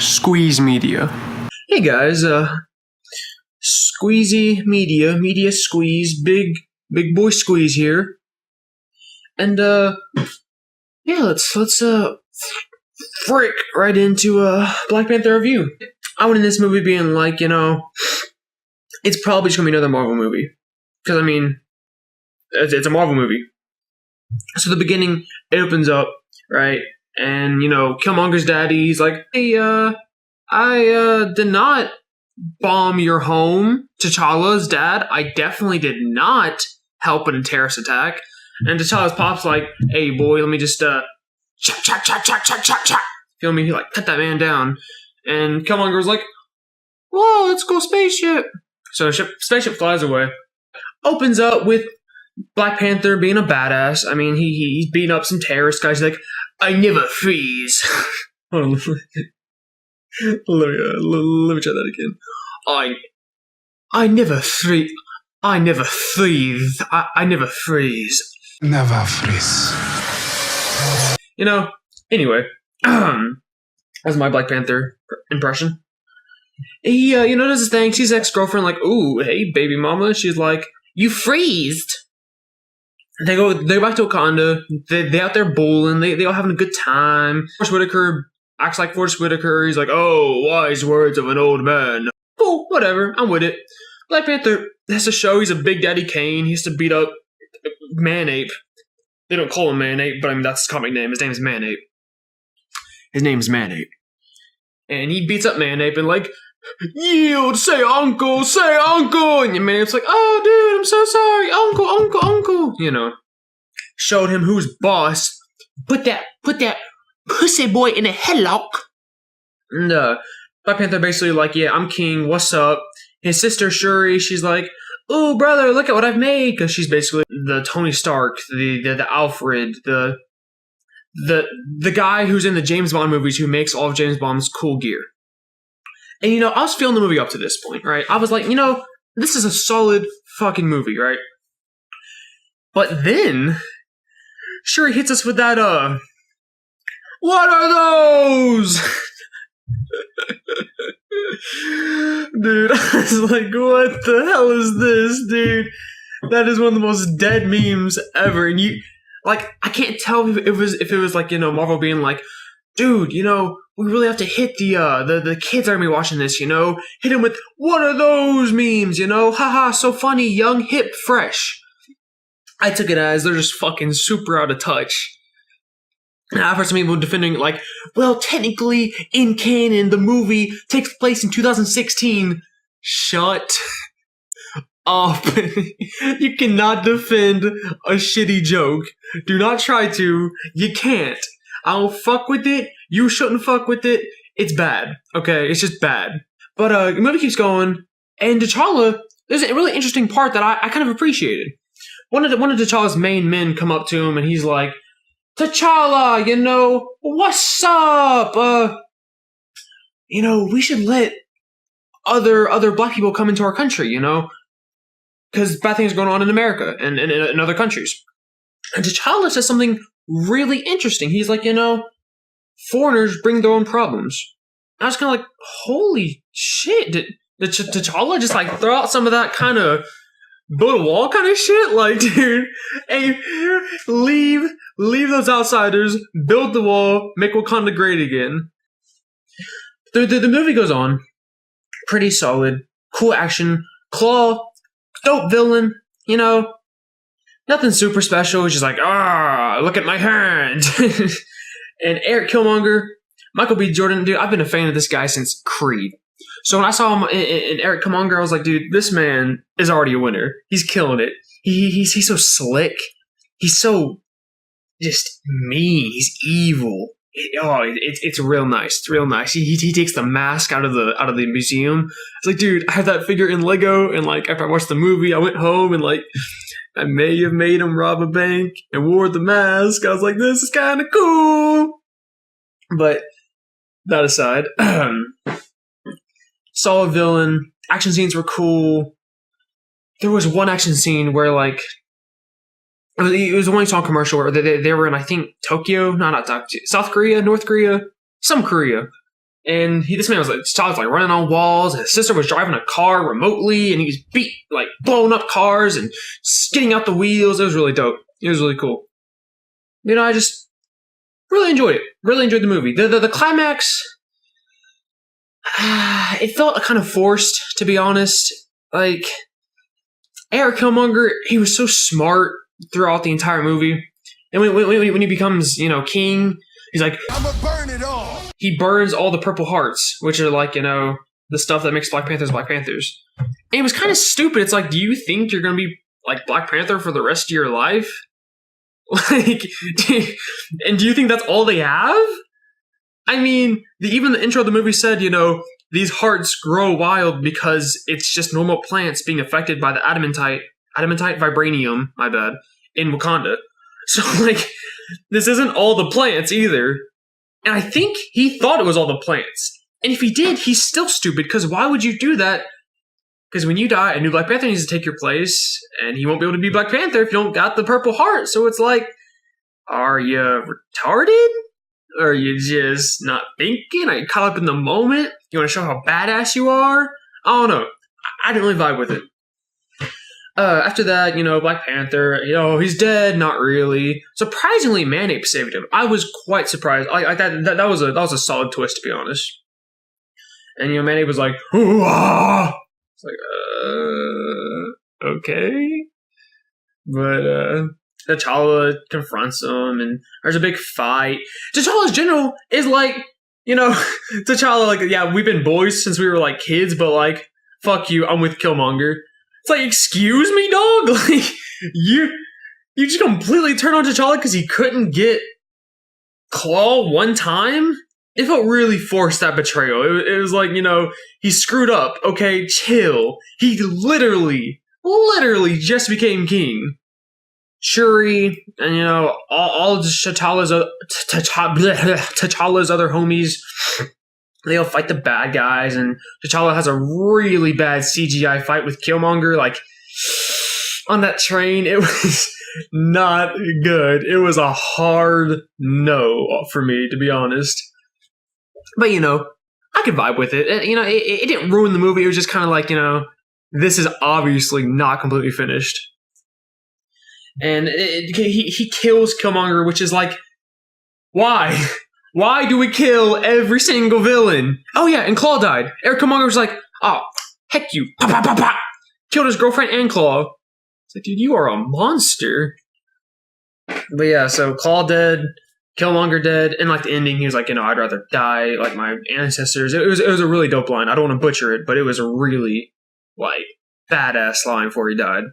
Squeeze Media. Hey guys, Squeezy Media Squeeze, big boy Squeeze here. And yeah, let's frick right into Black Panther review. I went in this movie being like, it's probably just gonna be another Marvel movie. Because I mean, it's a Marvel movie. So the beginning, it opens up, right? And Killmonger's daddy, he's like, hey, I did not bomb your home. T'Challa's dad, I definitely did not help in a terrorist attack. And T'Challa's pop's like, hey boy, let me just chop. Feel me? He like cut that man down. And Killmonger was like, whoa, let's go spaceship. So spaceship flies away. Opens up with Black Panther being a badass. I mean, he's beating up some terrorist guys. He's like, I never freeze. Hold on. Let me try that again. I never freeze. I never freeze. I never freeze. Never freeze. Anyway. That's my Black Panther impression. He, does his thing. She's ex-girlfriend, like, ooh, hey, baby mama. She's like, you freezed. They're back to Wakanda. They out there bowling. They all having a good time. Forrest Whitaker acts like Forrest Whitaker. He's like, oh, wise words of an old man. Cool, whatever. I'm with it. Black Panther has to show he's a Big Daddy Kane. He has to beat up Man-Ape. They don't call him Man-Ape, but I mean, that's his comic name. His name is Man-Ape. His name's Man-Ape. And he beats up Man-Ape and like, yield, say uncle. And Man-Ape's like, oh, dude, I'm so sorry. Uncle. Showed him who's boss. Put that pussy boy in a headlock. And Black Panther basically like, yeah, I'm king. What's up? His sister Shuri, she's like, ooh, brother, look at what I've made. Because she's basically the Tony Stark, the Alfred, the guy who's in the James Bond movies who makes all of James Bond's cool gear. And, I was feeling the movie up to this point, right? I was like, this is a solid fucking movie, right? But then, Shuri hits us with that, what are those? Dude, I was like, what the hell is this, dude? That is one of the most dead memes ever. And I can't tell if it was like, Marvel being like, dude, we really have to hit the kids that are gonna be watching this, hit them with, what are those memes, haha, so funny, young, hip, fresh. I took it as they're just fucking super out of touch. And I've heard some people defending it like, well, technically, in canon, the movie takes place in 2016. Shut up. You cannot defend a shitty joke. Do not try to. You can't. I'll fuck with it. You shouldn't fuck with it. It's bad. Okay? It's just bad. But the movie keeps going. And T'Challa, there's a really interesting part that I kind of appreciated. One of T'Challa's main men come up to him and he's like, T'Challa, what's up? We should let other black people come into our country, because bad things are going on in America and in other countries. And T'Challa says something really interesting. He's like, foreigners bring their own problems. I was kind of like, holy shit, did T'Challa just like throw out some of that kind of build a wall kind of shit? Like, dude, hey, leave those outsiders, build the wall, make Wakanda great again. The movie goes on. Pretty solid. Cool action. Claw. Dope villain. Nothing super special. He's just like, look at my hand. And Eric Killmonger, Michael B. Jordan, dude, I've been a fan of this guy since Creed. So when I saw him in Eric Killmonger, I was like, dude, this man is already a winner. He's killing it. He's so slick. He's so just mean. He's evil. It's real nice. It's real nice. He takes the mask out of the museum. It's like, dude, I have that figure in Lego, and like after I watched the movie, I went home and like I may have made him rob a bank and wore the mask. I was like, this is kind of cool. But that aside, solid villain. Action scenes were cool. There was one action scene where like it was a one song commercial where they were in, I think, Tokyo. No, not Tokyo. South Korea, North Korea, some Korea. And this man was like, T'Challa's like running on walls, and his sister was driving a car remotely, and he was blowing up cars and skidding out the wheels. It was really dope. It was really cool. I just really enjoyed it. Really enjoyed the movie. The climax, it felt kind of forced, to be honest. Like, Eric Killmonger, he was so smart throughout the entire movie. And when he becomes, king, he's like, "I'ma burn it all." He burns all the purple hearts, which are like, the stuff that makes Black Panthers Black Panthers. And it was kind of stupid. It's like, do you think you're going to be like Black Panther for the rest of your life? Like, and do you think that's all they have? I mean, even the intro of the movie said, these hearts grow wild because it's just normal plants being affected by the adamantite vibranium, my bad, in Wakanda. So, like, this isn't all the plants either. And I think he thought it was all the plants. And if he did, he's still stupid, because why would you do that? Because when you die, a new Black Panther needs to take your place, and he won't be able to be Black Panther if you don't got the purple heart. So it's like, are you retarded? Or are you just not thinking? Are you caught up in the moment? You want to show how badass you are? I don't know. I didn't really vibe with it. After that, Black Panther, he's dead, not really. Surprisingly, Manape saved him. I was quite surprised. That was a solid twist, to be honest. And Manape was like, "Hoo-ah!" It's like, okay. But T'Challa confronts him, and there's a big fight. T'Challa's general is like, T'Challa, like, yeah, we've been boys since we were like kids, but like, fuck you, I'm with Killmonger. It's like, excuse me, dog? Like, you just completely turned on T'Challa because he couldn't get Claw one time? It felt really forced, that betrayal. It was like, he screwed up. Okay, chill. He literally just became king. Shuri, and all T'Challa's other homies, they all fight the bad guys, and T'Challa has a really bad CGI fight with Killmonger, like, on that train. It was not good. It was a hard no for me, to be honest. But, I could vibe with it. It didn't ruin the movie. It was just kind of like, this is obviously not completely finished. And he kills Killmonger, which is like, why? Why do we kill every single villain? Oh yeah, and Claw died. Eric Killmonger was like, oh, heck you. Pa, pa, pa, pa. Killed his girlfriend and Claw. It's like, dude, you are a monster. But yeah, so Claw dead, Killmonger dead, and like the ending, he was like, I'd rather die like my ancestors. It was a really dope line. I don't want to butcher it, but it was a really, like, badass line before he died.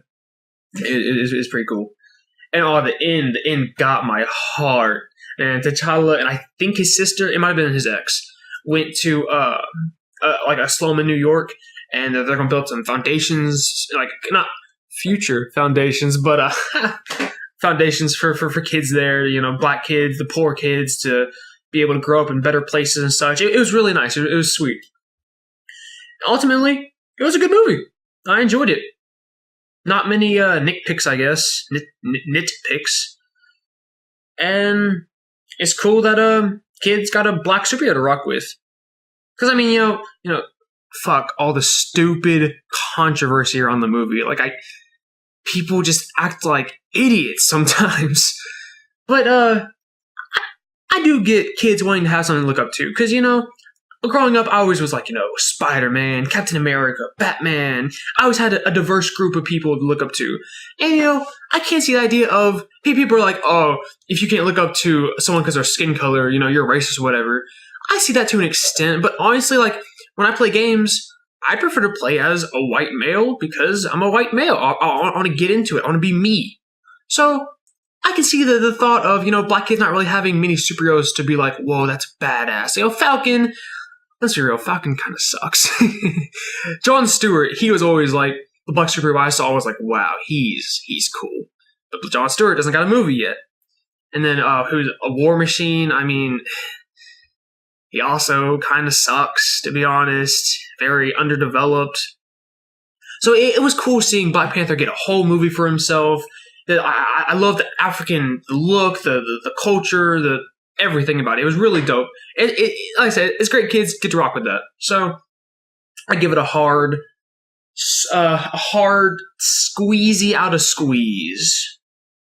It's pretty cool. And the end got my heart. And T'Challa, and I think his sister, it might have been his ex, went to like a slum in New York, and they're going to build some foundations, like, not future foundations, but foundations for kids there, black kids, the poor kids, to be able to grow up in better places and such. It was really nice. It was sweet. Ultimately, it was a good movie. I enjoyed it. Not many nitpicks, I guess. Nitpicks. And it's cool that kids got a black superhero to rock with. Because, I mean, fuck all the stupid controversy around the movie. Like, people just act like idiots sometimes. But, I do get kids wanting to have something to look up to. Because, growing up, I always was like, Spider-Man, Captain America, Batman. I always had a diverse group of people to look up to. And, I can't see the idea of, people are like, oh, if you can't look up to someone because their skin color, you're racist or whatever. I see that to an extent, but honestly, like, when I play games, I prefer to play as a white male because I'm a white male. I want to get into it. I want to be me. So, I can see the thought of, black kids not really having many superheroes to be like, whoa, that's badass. Falcon, let's be real, Falcon kind of sucks. Jon Stewart, he was always like, the black superhero I saw was like, wow, he's cool. But Jon Stewart doesn't got a movie yet. And then, who's a War Machine, I mean, he also kind of sucks, to be honest. Very underdeveloped. So it was cool seeing Black Panther get a whole movie for himself. I love the African look, the culture, the everything about it. It was really dope. Like I said, it's great. Kids get to rock with that. So I give it a hard squeezy out of squeeze.